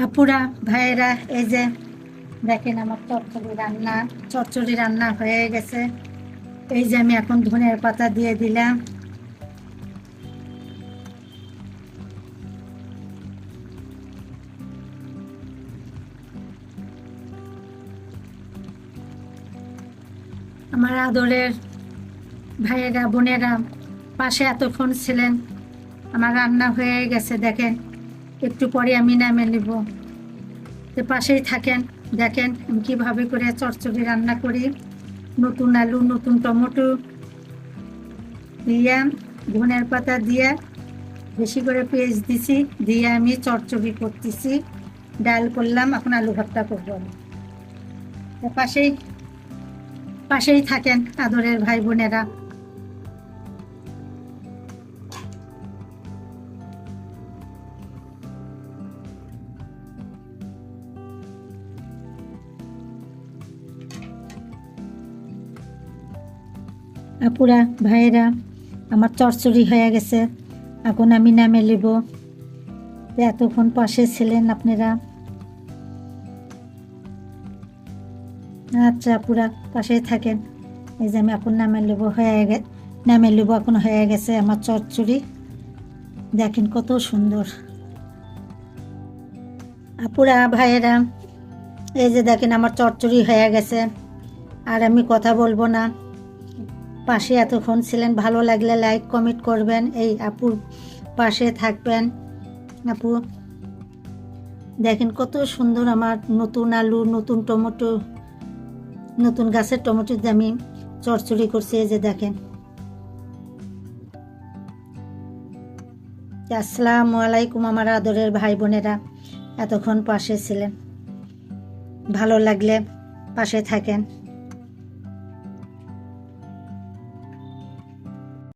আপুরা ভাইয়েরা, এই যে দেখেন আমার চচ্চড়ি রান্না হয়ে গেছে। এই যে আমি এখন ধনের পাতা দিয়ে দিলাম। আমার আদরের ভাইয়েরা বোনেরা পাশে এতক্ষণ ছিলেন। আমার রান্না হয়ে গেছে, দেখেন একটু পরে আমি নামে নিব। তো পাশেই থাকেন, দেখেন আমি কিভাবে করে চচ্চড়ি রান্না করি। নতুন আলু, নতুন টমেটো দিয়ে, ধনের পাতা দিয়ে, বেশি করে পেঁয়াজ দিছি, দিয়ে আমি চচ্চড়ি করতেছি। ডাল করলাম, এখন আলু ভর্তা করবো। পাশেই পাশেই থাকেন আদরের ভাই বোনেরা। আপুরা ভাইয়েরা, আমার চচ্চড়ি হয়ে গেছে, এখন আমি নামে নিব। এতক্ষণ পাশে ছিলেন আপনারা। আচ্ছা আপুরা, পাশেই থাকেন। এই যে আমি এখন নামে নেব, এখন হয়ে গেছে আমার চচ্চড়ি। দেখেন কত সুন্দর। আপুরা ভাইয়েরা, এই যে দেখেন আমার চচ্চড়ি হয়ে গেছে। আর আমি কথা বলবো না, পাশে এতক্ষণ ছিলেন। ভালো লাগলে লাইক কমেন্ট করবেন, এই আপুর পাশে থাকবেন। আপু দেখেন কত সুন্দর আমার নতুন আলু, নতুন টমেটো, নতুন গাছের টমেটো দিয়ে আমি চচ্চড়ি করছি। এই যে দেখেন। আসসালামু আলাইকুম আমার আদরের ভাই বোনেরা, এতক্ষণ পাশে ছিলেন। ভালো লাগলে পাশে থাকেন।